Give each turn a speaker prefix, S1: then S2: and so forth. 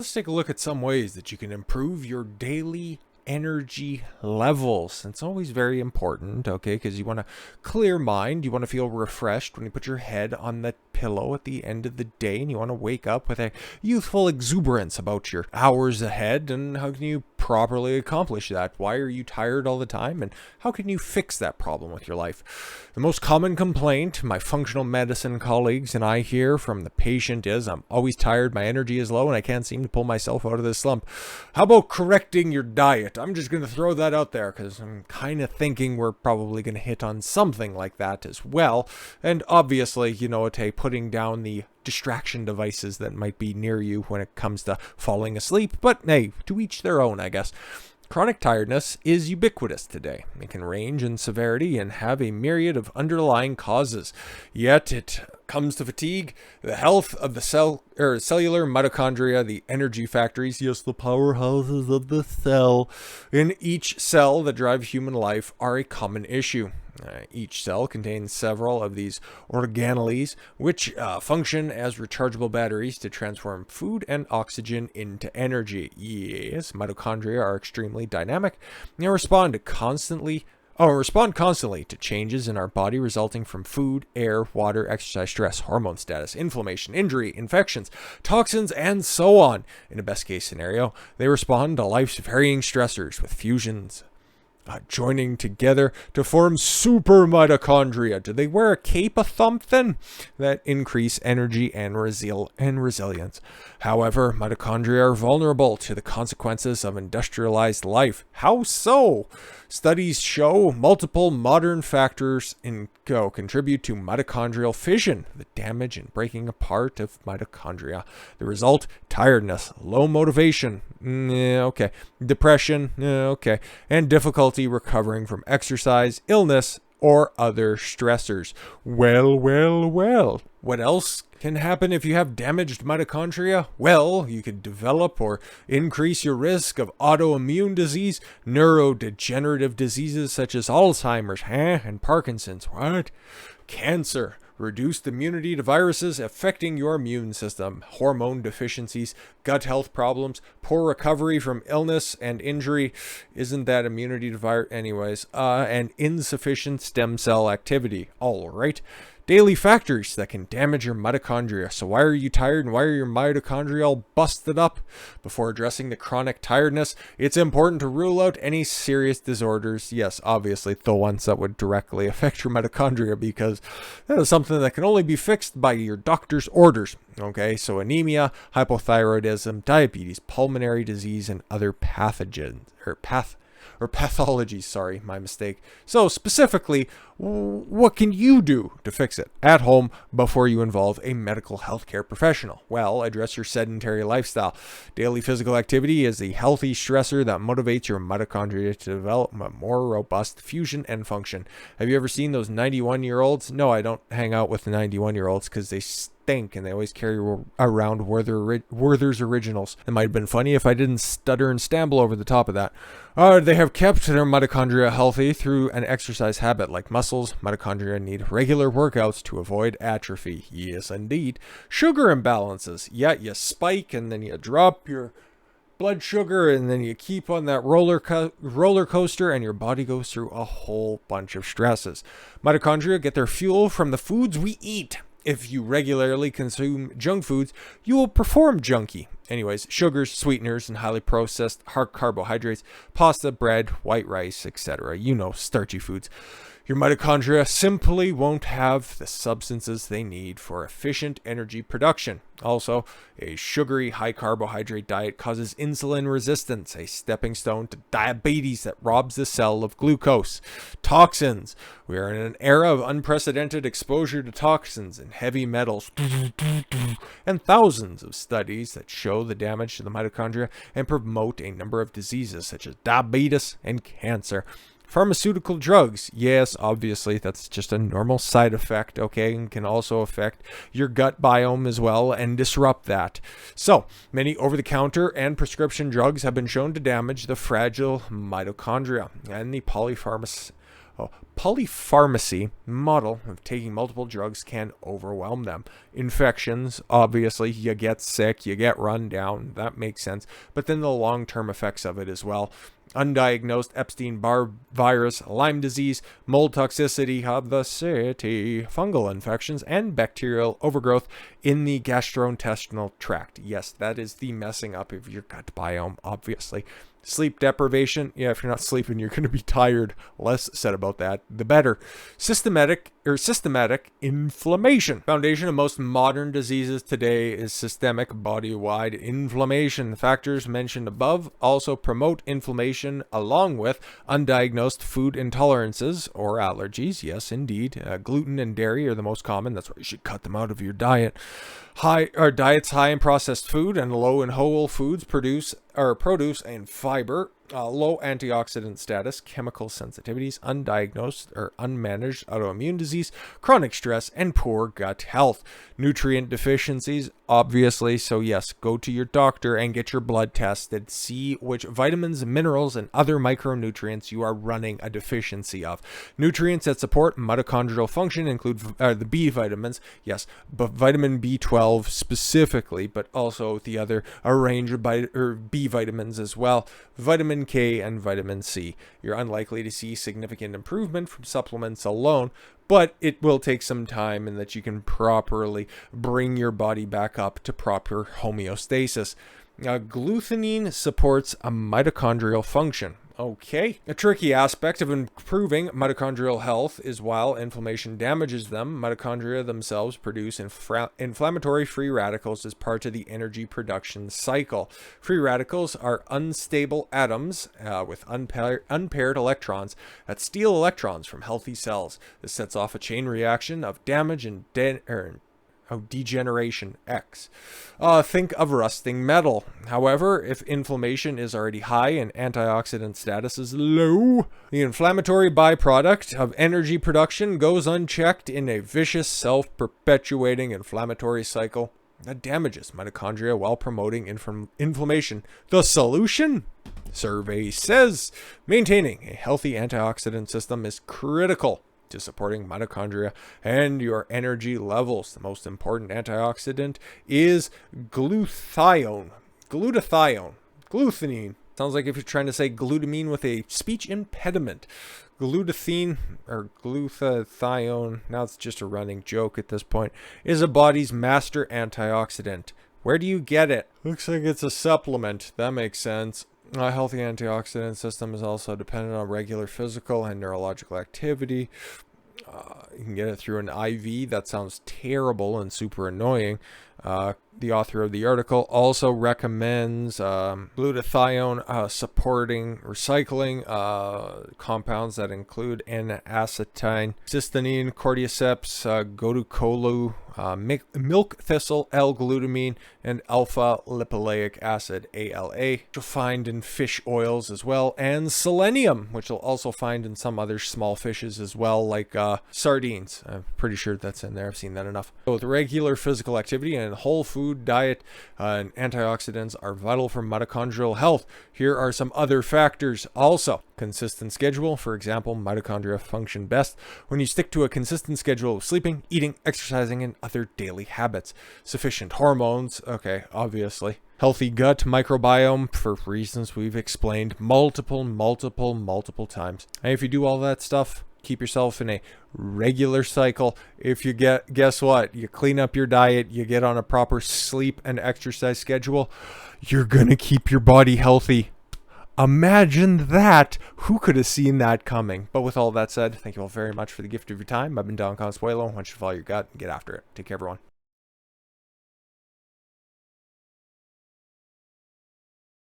S1: Let's take a look at some ways that you can improve your daily energy levels. It's always very important, okay, because you want to clear mind, you want to feel refreshed when you put your head on the pillow at the end of the day, and you want to wake up with a youthful exuberance about your hours ahead. And how can you properly accomplish that? Why are you tired all the time, and how can you fix that problem with your life? The most common complaint my functional medicine colleagues and I hear from the patient is, I'm always tired, my energy is low, and I can't seem to pull myself out of this slump. How about correcting your diet? I'm just going to throw that out there because I'm kind of thinking we're probably going to hit on something like that as well. And obviously, putting down the distraction devices that might be near you when it comes to falling asleep. But hey, to each their own, I guess. Chronic tiredness is ubiquitous today. It can range in severity and have a myriad of underlying causes. Yet it comes to fatigue, the health of the cellular mitochondria, the energy factories, yes, the powerhouses of the cell, in each cell that drive human life are a common issue. Each cell contains several of these organelles, which function as rechargeable batteries to transform food and oxygen into energy. Yes, mitochondria are extremely dynamic and respond constantly to changes in our body resulting from food, air, water, exercise, stress, hormone status, inflammation, injury, infections, toxins, and so on. In a best case scenario, they respond to life's varying stressors with fusions joining together to form super mitochondria. Do they wear a cape a thump then? That increase energy and resilience. However, mitochondria are vulnerable to the consequences of industrialized life. How so? Studies show multiple modern factors contribute to mitochondrial fission, the damage and breaking apart of mitochondria. The result, tiredness, low motivation, depression, and difficulty recovering from exercise, illness, or other stressors. Well. What else can happen if you have damaged mitochondria? Well, you could develop or increase your risk of autoimmune disease, neurodegenerative diseases such as Alzheimer's, and Parkinson's. What? Cancer. Reduced immunity to viruses affecting your immune system, hormone deficiencies, gut health problems, poor recovery from illness and injury. Isn't that immunity to virus? Anyways, and insufficient stem cell activity. All right. Daily factors that can damage your mitochondria. So why are you tired and why are your mitochondria all busted up? Before addressing the chronic tiredness, it's important to rule out any serious disorders. Yes, obviously the ones that would directly affect your mitochondria, because that is something that can only be fixed by your doctor's orders. Okay, so anemia, hypothyroidism, diabetes, pulmonary disease, and other pathogens pathologies, sorry, my mistake. So specifically, what can you do to fix it at home before you involve a medical healthcare professional? Well, address your sedentary lifestyle. Daily physical activity is a healthy stressor that motivates your mitochondria to develop a more robust fusion and function. Have you ever seen those 91-year-olds? No, I don't hang out with 91-year-olds because they stink and they always carry around Werther's Originals. It might have been funny if I didn't stutter and stamble over the top of that. They have kept their mitochondria healthy through an exercise habit. Like muscles, mitochondria need regular workouts to avoid atrophy. Yes, indeed. Sugar imbalances. Yeah, you spike and then you drop your blood sugar and then you keep on that roller coaster and your body goes through a whole bunch of stresses. Mitochondria get their fuel from the foods we eat. If you regularly consume junk foods, you will perform junky. Anyways, sugars, sweeteners, and highly processed hard carbohydrates, pasta, bread, white rice, etc. Starchy foods. Your mitochondria simply won't have the substances they need for efficient energy production. Also, a sugary, high-carbohydrate diet causes insulin resistance, a stepping stone to diabetes that robs the cell of glucose. Toxins. We are in an era of unprecedented exposure to toxins and heavy metals, and thousands of studies that show the damage to the mitochondria and promote a number of diseases such as diabetes and cancer. Pharmaceutical drugs, yes, obviously, that's just a normal side effect, okay, and can also affect your gut biome as well and disrupt that. So, many over-the-counter and prescription drugs have been shown to damage the fragile mitochondria, and the polypharmacy model of taking multiple drugs can overwhelm them. Infections, obviously, you get sick, you get run down, that makes sense, but then the long-term effects of it as well. Undiagnosed Epstein-Barr virus, Lyme disease, mold toxicity of the city, fungal infections, and bacterial overgrowth in the gastrointestinal tract. Yes, that is the messing up of your gut biome, obviously. Sleep deprivation. Yeah, if you're not sleeping, you're going to be tired. Less said about that, the better. Systematic inflammation. Foundation of most modern diseases today is systemic body-wide inflammation. The factors mentioned above also promote inflammation along with undiagnosed food intolerances or allergies. Yes, indeed. Gluten and dairy are the most common. That's why you should cut them out of your diet. Diets high in processed food and low in whole foods, produce and fiber, low antioxidant status, chemical sensitivities, undiagnosed or unmanaged autoimmune disease, chronic stress, and poor gut health. Nutrient deficiencies, obviously. So yes, go to your doctor and get your blood tested. See which vitamins, minerals, and other micronutrients you are running a deficiency of. Nutrients that support mitochondrial function include the B vitamins. Yes, but vitamin B12 specifically, but also the other a range of B vitamins as well. Vitamin K and vitamin C. You're unlikely to see significant improvement from supplements alone, but it will take some time and that you can properly bring your body back up to proper homeostasis. Glutamine supports a mitochondrial function. Okay. A tricky aspect of improving mitochondrial health is while inflammation damages them, mitochondria themselves produce inflammatory free radicals as part of the energy production cycle. Free radicals are unstable atoms with unpaired electrons that steal electrons from healthy cells. This sets off a chain reaction of damage and degeneration X. Think of rusting metal. However, if inflammation is already high and antioxidant status is low, the inflammatory byproduct of energy production goes unchecked in a vicious self-perpetuating inflammatory cycle that damages mitochondria while promoting inflammation. The solution? Survey says maintaining a healthy antioxidant system is critical to supporting mitochondria and your energy levels. The most important antioxidant is glutathione. Glutamine. Sounds like if you're trying to say glutamine with a speech impediment. Glutathione or glutathione, now it's just a running joke at this point, is a body's master antioxidant. Where do you get it? Looks like it's a supplement. That makes sense. A healthy antioxidant system is also dependent on regular physical and neurological activity. You can get it through an IV. That sounds terrible and super annoying. The author of the article also recommends glutathione supporting recycling compounds that include N-acetine, cysteine, cordyceps, gotucolu, milk thistle, L-glutamine, and alpha-lipoleic acid, ALA, which you'll find in fish oils as well, and selenium, which you'll also find in some other small fishes as well, like sardines. I'm pretty sure that's in there. I've seen that enough. So with regular physical activity and whole food diet, and antioxidants are vital for mitochondrial health. Here are some other factors also. Consistent schedule. For example, mitochondria function best when you stick to a consistent schedule of sleeping, eating, exercising, and other daily habits. Sufficient hormones. Okay, obviously. Healthy gut microbiome for reasons we've explained multiple times. And if you do all that stuff, keep yourself in a regular cycle. If you guess what? You clean up your diet, you get on a proper sleep and exercise schedule, you're gonna keep your body healthy. Imagine that. Who could have seen that coming? But with all that said, thank you all very much for the gift of your time. I've been Don Consuelo. I want you to follow your gut and get after it. Take care, everyone.